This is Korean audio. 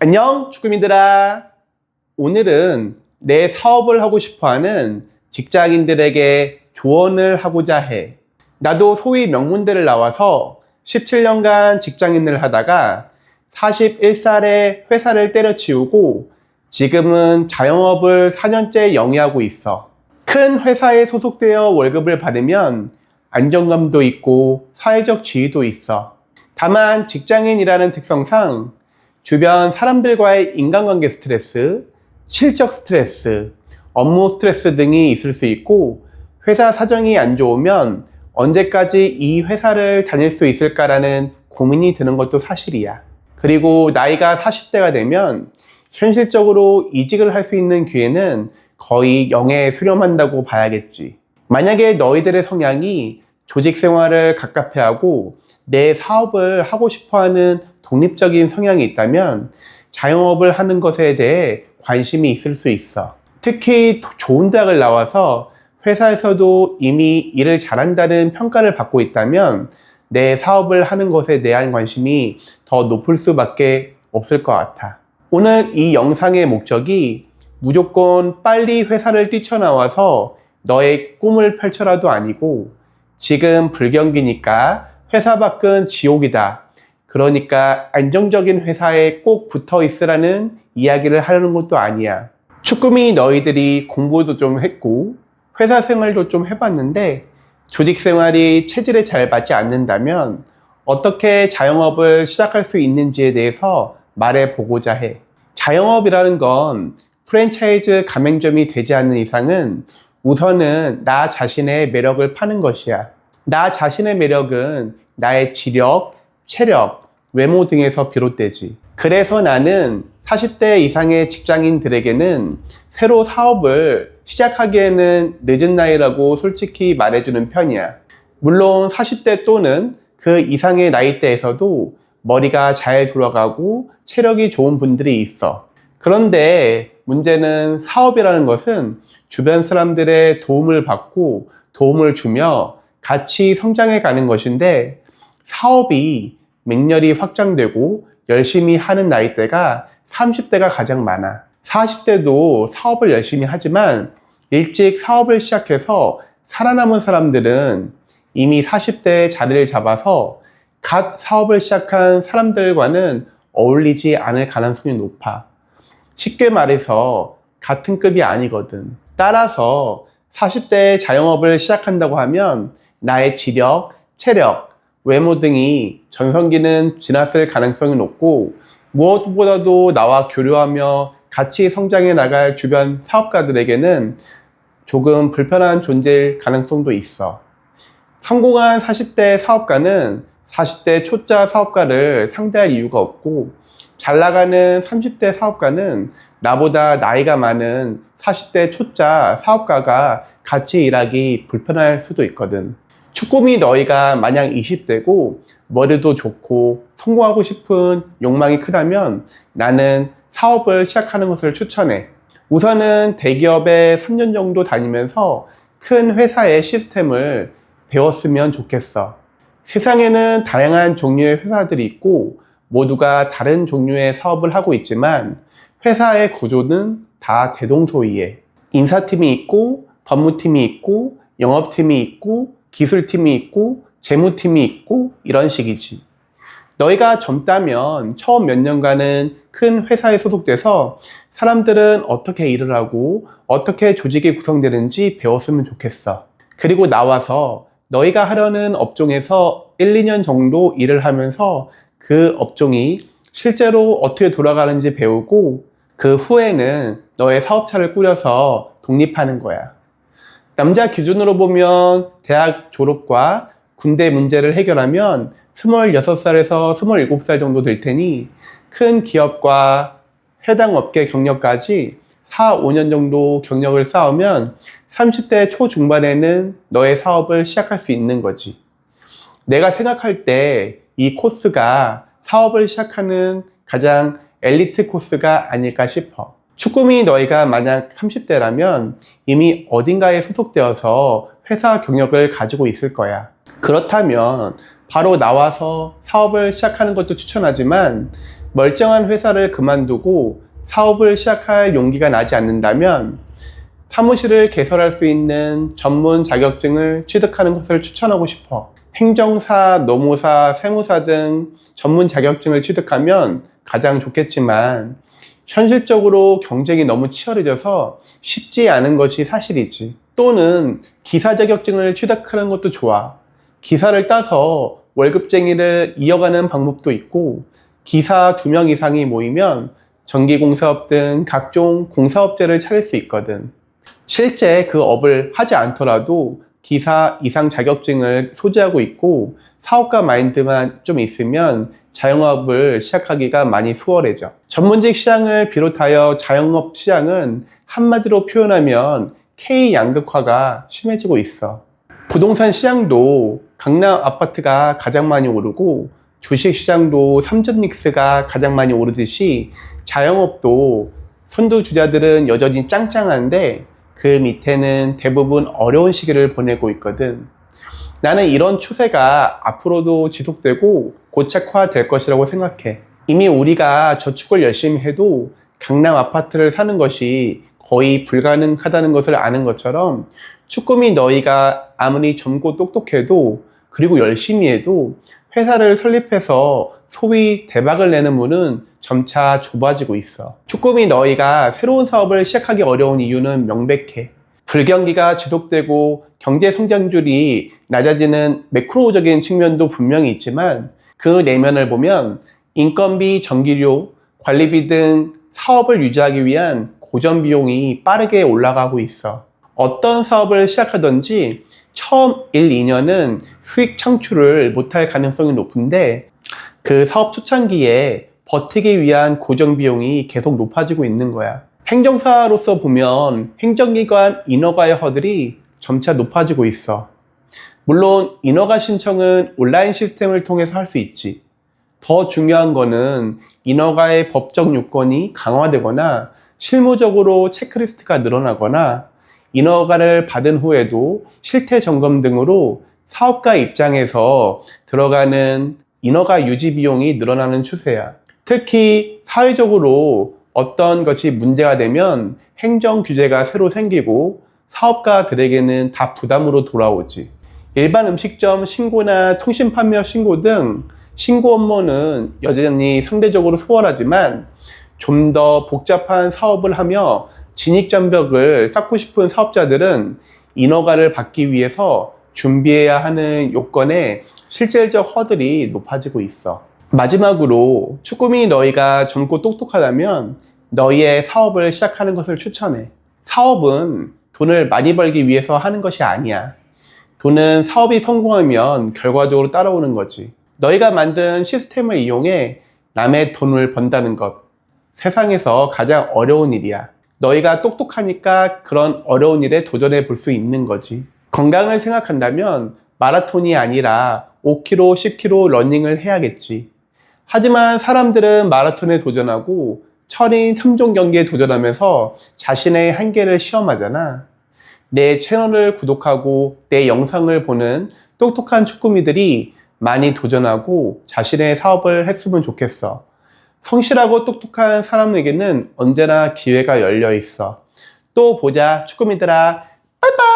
안녕 축구민들아. 오늘은 내 사업을 하고 싶어하는 직장인들에게 조언을 하고자 해. 나도 소위 명문대를 나와서 17년간 직장인을 하다가 41살에 회사를 때려치우고 지금은 자영업을 4년째 영위하고 있어. 큰 회사에 소속되어 월급을 받으면 안정감도 있고 사회적 지위도 있어. 다만 직장인이라는 특성상 주변 사람들과의 인간관계 스트레스, 실적 스트레스, 업무 스트레스 등이 있을 수 있고 회사 사정이 안 좋으면 언제까지 이 회사를 다닐 수 있을까라는 고민이 드는 것도 사실이야. 그리고 나이가 40대가 되면 현실적으로 이직을 할 수 있는 기회는 거의 0에 수렴한다고 봐야겠지. 만약에 너희들의 성향이 조직 생활을 갑갑해하고 내 사업을 하고 싶어하는 독립적인 성향이 있다면 자영업을 하는 것에 대해 관심이 있을 수 있어. 특히 좋은 대학을 나와서 회사에서도 이미 일을 잘한다는 평가를 받고 있다면 내 사업을 하는 것에 대한 관심이 더 높을 수밖에 없을 것 같아. 오늘 이 영상의 목적이 무조건 빨리 회사를 뛰쳐나와서 너의 꿈을 펼쳐라도 아니고 지금 불경기니까 회사 밖은 지옥이다. 그러니까 안정적인 회사에 꼭 붙어 있으라는 이야기를 하려는 것도 아니야. 추구미 너희들이 공부도 좀 했고 회사 생활도 좀 해봤는데 조직 생활이 체질에 잘 맞지 않는다면 어떻게 자영업을 시작할 수 있는지에 대해서 말해보고자 해. 자영업이라는 건 프랜차이즈 가맹점이 되지 않는 이상은 우선은 나 자신의 매력을 파는 것이야. 나 자신의 매력은 나의 지력, 체력, 외모 등에서 비롯되지. 그래서 나는 40대 이상의 직장인들에게는 새로 사업을 시작하기에는 늦은 나이라고 솔직히 말해주는 편이야. 물론 40대 또는 그 이상의 나이대에서도 머리가 잘 돌아가고 체력이 좋은 분들이 있어. 그런데 문제는 사업이라는 것은 주변 사람들의 도움을 받고 도움을 주며 같이 성장해 가는 것인데 사업이 맹렬히 확장되고 열심히 하는 나이대가 30대가 가장 많아. 40대도 사업을 열심히 하지만 일찍 사업을 시작해서 살아남은 사람들은 이미 40대에 자리를 잡아서 갓 사업을 시작한 사람들과는 어울리지 않을 가능성이 높아. 쉽게 말해서 같은 급이 아니거든. 따라서 40대에 자영업을 시작한다고 하면 나의 지력, 체력, 외모 등이 전성기는 지났을 가능성이 높고 무엇보다도 나와 교류하며 같이 성장해 나갈 주변 사업가들에게는 조금 불편한 존재일 가능성도 있어. 성공한 40대 사업가는 40대 초짜 사업가를 상대할 이유가 없고 잘 나가는 30대 사업가는 나보다 나이가 많은 40대 초짜 사업가가 같이 일하기 불편할 수도 있거든. 추구미 너희가 만약 20대고 머리도 좋고 성공하고 싶은 욕망이 크다면 나는 사업을 시작하는 것을 추천해. 우선은 대기업에 3년 정도 다니면서 큰 회사의 시스템을 배웠으면 좋겠어. 세상에는 다양한 종류의 회사들이 있고 모두가 다른 종류의 사업을 하고 있지만 회사의 구조는 다 대동소이해. 인사팀이 있고 법무팀이 있고 영업팀이 있고 기술팀이 있고 재무팀이 있고 이런 식이지. 너희가 젊다면 처음 몇 년간은 큰 회사에 소속돼서 사람들은 어떻게 일을 하고 어떻게 조직이 구성되는지 배웠으면 좋겠어. 그리고 나와서 너희가 하려는 업종에서 1, 2년 정도 일을 하면서 그 업종이 실제로 어떻게 돌아가는지 배우고 그 후에는 너의 사업차를 꾸려서 독립하는 거야. 남자 기준으로 보면 대학 졸업과 군대 문제를 해결하면 26살에서 27살 정도 될 테니 큰 기업과 해당 업계 경력까지 4, 5년 정도 경력을 쌓으면 30대 초중반에는 너의 사업을 시작할 수 있는 거지. 내가 생각할 때 이 코스가 사업을 시작하는 가장 엘리트 코스가 아닐까 싶어. 추구미 너희가 만약 30대라면 이미 어딘가에 소속되어서 회사 경력을 가지고 있을 거야. 그렇다면 바로 나와서 사업을 시작하는 것도 추천하지만 멀쩡한 회사를 그만두고 사업을 시작할 용기가 나지 않는다면 사무실을 개설할 수 있는 전문 자격증을 취득하는 것을 추천하고 싶어. 행정사, 노무사, 세무사 등 전문 자격증을 취득하면 가장 좋겠지만 현실적으로 경쟁이 너무 치열해져서 쉽지 않은 것이 사실이지. 또는 기사 자격증을 취득하는 것도 좋아. 기사를 따서 월급쟁이를 이어가는 방법도 있고, 기사 2명 이상이 모이면 전기공사업 등 각종 공사업체를 차릴 수 있거든. 실제 그 업을 하지 않더라도 기사 이상 자격증을 소지하고 있고 사업가 마인드만 좀 있으면 자영업을 시작하기가 많이 수월해져. 전문직 시장을 비롯하여 자영업 시장은 한마디로 표현하면 K양극화가 심해지고 있어. 부동산 시장도 강남 아파트가 가장 많이 오르고 주식 시장도 삼천닉스가 가장 많이 오르듯이 자영업도 선두주자들은 여전히 짱짱한데 그 밑에는 대부분 어려운 시기를 보내고 있거든. 나는 이런 추세가 앞으로도 지속되고 고착화될 것이라고 생각해. 이미 우리가 저축을 열심히 해도 강남 아파트를 사는 것이 거의 불가능하다는 것을 아는 것처럼 쭈꾸미 너희가 아무리 젊고 똑똑해도 그리고 열심히 해도 회사를 설립해서 소위 대박을 내는 문은 점차 좁아지고 있어. 쭈꾸미 너희가 새로운 사업을 시작하기 어려운 이유는 명백해. 불경기가 지속되고 경제 성장률이 낮아지는 매크로적인 측면도 분명히 있지만 그 내면을 보면 인건비, 전기료, 관리비 등 사업을 유지하기 위한 고정 비용이 빠르게 올라가고 있어. 어떤 사업을 시작하든지 처음 1, 2년은 수익 창출을 못할 가능성이 높은데 그 사업 초창기에 버티기 위한 고정 비용이 계속 높아지고 있는 거야. 행정사로서 보면 행정기관 인허가의 허들이 점차 높아지고 있어. 물론 인허가 신청은 온라인 시스템을 통해서 할 수 있지. 더 중요한 거는 인허가의 법적 요건이 강화되거나 실무적으로 체크리스트가 늘어나거나 인허가를 받은 후에도 실태 점검 등으로 사업가 입장에서 들어가는 인허가 유지 비용이 늘어나는 추세야. 특히 사회적으로 어떤 것이 문제가 되면 행정 규제가 새로 생기고 사업가들에게는 다 부담으로 돌아오지. 일반 음식점 신고나 통신 판매 신고 등 신고 업무는 여전히 상대적으로 수월하지만 좀 더 복잡한 사업을 하며 진입장벽을 쌓고 싶은 사업자들은 인허가를 받기 위해서 준비해야 하는 요건에 실질적 허들이 높아지고 있어. 마지막으로 쭈꾸미 너희가 젊고 똑똑하다면 너희의 사업을 시작하는 것을 추천해. 사업은 돈을 많이 벌기 위해서 하는 것이 아니야. 돈은 사업이 성공하면 결과적으로 따라오는 거지. 너희가 만든 시스템을 이용해 남의 돈을 번다는 것, 세상에서 가장 어려운 일이야. 너희가 똑똑하니까 그런 어려운 일에 도전해 볼 수 있는 거지. 건강을 생각한다면 마라톤이 아니라 5km, 10km 러닝을 해야겠지. 하지만 사람들은 마라톤에 도전하고 철인 3종 경기에 도전하면서 자신의 한계를 시험하잖아. 내 채널을 구독하고 내 영상을 보는 똑똑한 쭈꾸미들이 많이 도전하고 자신의 사업을 했으면 좋겠어. 성실하고 똑똑한 사람에게는 언제나 기회가 열려 있어. 또 보자, 쭈꾸미들아. 빠이빠이!